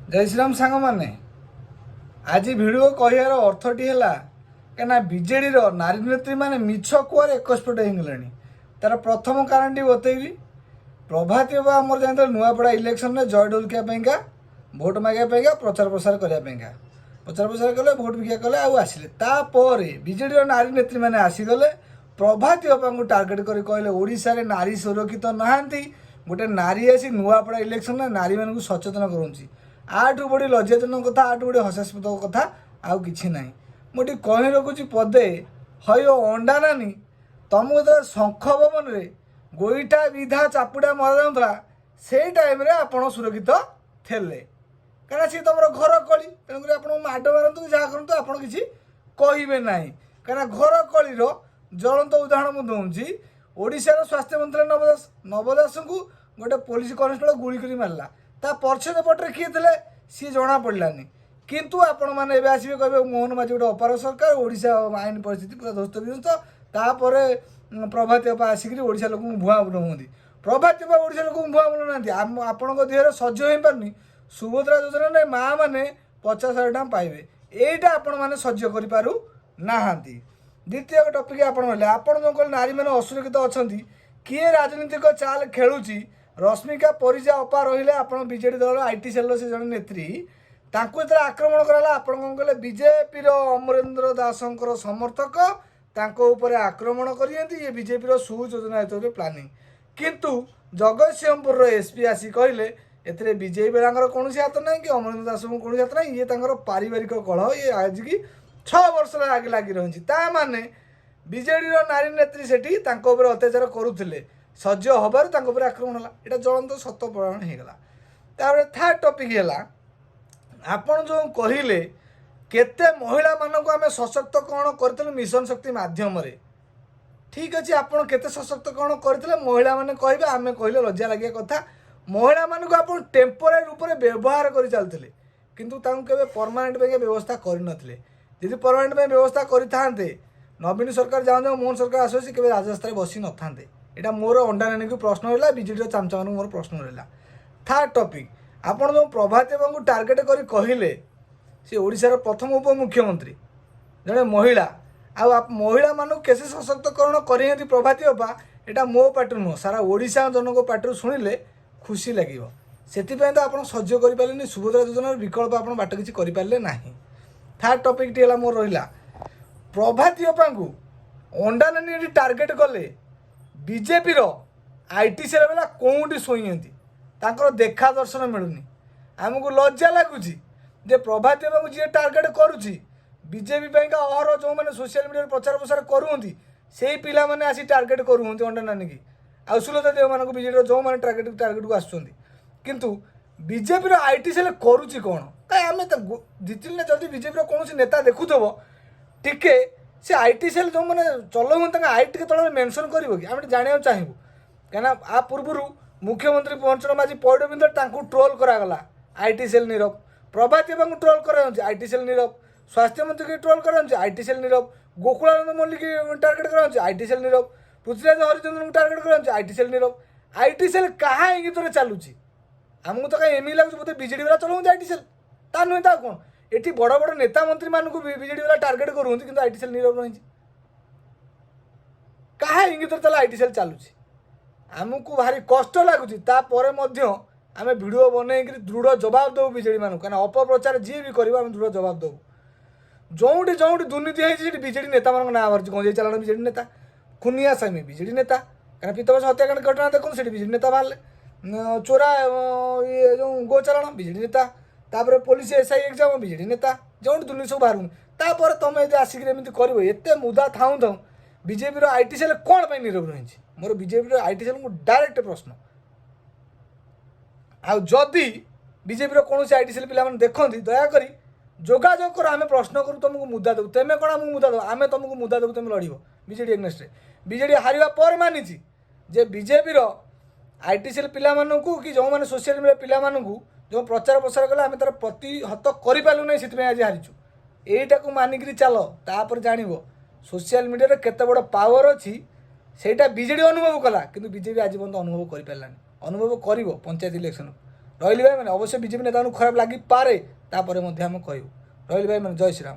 जय श्रीराम सांग मैंने आज भिडियो कहर अर्थटी है क्या बीजेडी नारी नेत्री मैंने मिछ कुआर एकस्पट हो तार प्रथम कारण टी बतईबी प्रभाती आम जानते नुआपड़ा इलेक्शन में जय डोलकिया भोट मांगे प्रचार प्रसार करने प्रचार प्रसार कले भोट भिक्षा कले आसिले तापर बीजेडी नारी नेत्री मैंने आसीगले प्रभाती बापा को टार्गेट कर कहले ओडिशा रे नारी सुरक्षित नहांती गोटे नारी आसी नुआपड़ा इलेक्शन में नारी मानक सचेतन करुँची आठू बड़ी लज्जाजनक कथा आठू बड़ी हसास्पद कथा आउ कि ना मुझे कही रखुची पदे हय अंडा नानी तुमको जो शंख भवन में गोईठा विधा चापुड़ा मरा जाऊला से टाइम आपड़ सुरक्षित थे कहीं सी तुम घर कली तेणुक आप माड मारतु कि जहाँ करूँ आप किसी कहे ना कहीं घर कलीर ज्वलंत उदाहरण मुझे दूसरी ओडिशार स्वास्थ्य मंत्री नवदास को गोटे पुलिस कनेस्टेबल गुली कर मारला ता पछद पटे किए थे सी जना पड़ानी किंतु आपण मैंने आसवे कहे मोहन माझी गोटे अपार सरकार ओडिशा आईन परिस्थिति पूरा ध्वस्त विध्वस्त तापर प्रभाती बापा आसिक ओडिशा लोक भुआ बुलाऊँगी प्रभाती बापा ओडिशा लोक भुआ बुलाना आपण देहर सह्य हो पारनी सुभद्रा योजना ने माँ मैंने 50,000 टका पाइबे यहीटा आपण मैंने सह्य करूँ ना। द्वितीय टपिक आपण जो कह नारी मैंने असुरक्षित अच्छा किए राजनीतिक चाल खेलुची रश्मिका परिजा अपा रहिले आपण बीजेडी दल आईटी सेल से जन नेत्री तांको जो आक्रमण कराला आपण कौन कहले बीजेपी अमरेंद्र दासंकर समर्थक तांको ऊपर आक्रमण करियंती ये बीजेपी सुयोजना हिसाब प्लानिंग किंतु जगतसिंहपुर एसपी आसी कहले एथिरे बीजेपी बेलांगर कौन हाथ ना कि अमरेंद्र दास को कौन हाथ ना ये पारिवारिक कलह ये आज की 6 वर्ष आगे लगी रही माने बीजेडी नारी नेत्री सेठी अत्याचार करुले सज्ज हबार आक्रमण है यहाँ ज्वलंत सत प्रमाण होगा। तापर थर्ड टपिक है आपण जो कहले केते महिला मानक आम सशक्तकरण कर मिशन शक्ति माध्यम ठीक अच्छे आपड़ केते सशक्तकरण करते महिला मैंने कहे आम कहले लज्जा लगे कथा महिला मानक आप टेम्पोरारी रूप से व्यवहार कर चलते किंतु के परमानेंट व्यवस्था करनथिले यदि परमानेंट व्यवस्था करते नवीन सरकार जाऊँ जाऊँ मोहन सरकार आसो के राजस्था बसी न था यहाँ मोर अंडा नानी को प्रश्न रहा बीजेडी चामचा मान मोर प्रश्न रहा। थर्ड टपिक आपड़ जो प्रभाती बाबू टार्गेट कर कहले सी ओडिशार प्रथम उपमुख्यमंत्री जड़े महिला महिला मानक कैसे सशक्तकरण कर प्रभाती बाबा यहाँ मो पार्टी नुह सारा ओडिशा जनक पार्टी शुणिले खुशी लगे से तो आप सह्य करें सुभद्रा योजनार विकल्प आप बाट किसी करें ना। थर्ड टपिक टी मोर रहा प्रभाती बापा को अंडा नानी टार्गेट कले बीजेपी आईटी सेल बेला कौटी शोईंती देखा दर्शन मिलूनी आमको लज्जा लगुच प्रभाती बाबू जी टार्गेट करुच्ची बीजेपी अहर जो मैंने सोशल मीडिया प्रचार प्रसार करुँच से पिला मैंने आसी टार्गेट करुँच अंडा नानी की आशुलता देव मानक बीजेडी जो मैंने टार्गेट को आसुँच किंतु बीजेपी आईटी सेल करुच्ची कौन कहीं आम जितने जब बीजेपी कौन नेता देखुव टिके से आईटी सेल जो मैंने चलाऊँ आईटी के तल मेनसन कर जाना चाहबू कहीं आ पूर्व मुख्यमंत्री पंचन माझी पौडबिंद ट्रोल करागला आईटी सेल नीरव प्रभाती बाबू ट्रोल कर आईटी सेल नीरव स्वास्थ्य मंत्री की ट्रोल कर आईटी सेल नीरव गोकुलानंद मल्लिक टार्गेट कर आईटी सेल नीरव पृथ्वीराज हरिचंद्र को टार्गेट कर आईटी सेल नीरव आईटी सेल क्या इंगित चलुची आमको तो कहीं एमि लगे बोलते बीजेडी वाला चलाऊँ आईटी सेल ता नुहे ता कौन ये बड़ बड़ नेता मंत्री मान को बीजेडी वाला टार्गेट करूँ कि आईटी सेल नीरव रही क्या इंगित चल आईटी सेल चलुची आमको भारी कष्ट लगुच आम भिड बनई दृढ़ जवाब दबू बीजेडी मान कहीं अपप्रचार जी भी कर दृढ़ जवाब दबू जोटी जोटी दुर्नीति होती बीजेडी नेता मान ना बाहर गंजे चालाण बीजेडी नेता खुनिया सामी बीजेडी नेता कहीं पीतबस हत्याकांड घटना देखो से बीजेडी नेता बाहर चोरा ये जो गो चालाण बीजेडी नेता तापर पुलिस एसआई एग्जाम बीजेडी नेता जो दुर्नीति सब बाहर तापर तुम ये आसिक कर एत मुदा थाऊ थाऊ बीजेपी आईटी सेल कौन पर नीरव रही मोर बीजेपी आईटी सेल को डायरेक्ट प्रश्न आदि बीजेपी कौन से आईटी सेल पिला देखती दयाकोरी जोगाजोग कर आम प्रश्न करूँ तुमको मुदा देव तेमें कौन आमको मुदा देव आम तुमको मुदा देव तुम लड़ बीजेडी एगनेस्ट बीजेडी हारिबा पर मानी जे बीजेपी आईटी सेल पिला कि जो मैंने सोशल मीडिया पिला जो प्रचार प्रसार कले आम तार प्रतिहत करूँ ना से आज हारीचु यहीटा को मानिक चल तापर जान सोशल मीडिया केते बड़ पावर अच्छी सेटा बीजेडी अनुभव कला कि बीजेपी आज पर्यटन अनुभव कर पारानी अनुभव कर पंचायत इलेक्शन ରହିଲି ଭାଇମାନେ। ଅବଶ୍ୟ ବିଜେପି ନେତାମାନଙ୍କୁ ଖରାପ ଲାଗିପାରେ, ତାପରେ ମଧ୍ୟ ଆମେ କହିବୁ। ରହିଲି ଭାଇମାନେ, ଜୟ ଶ୍ରୀରାମ।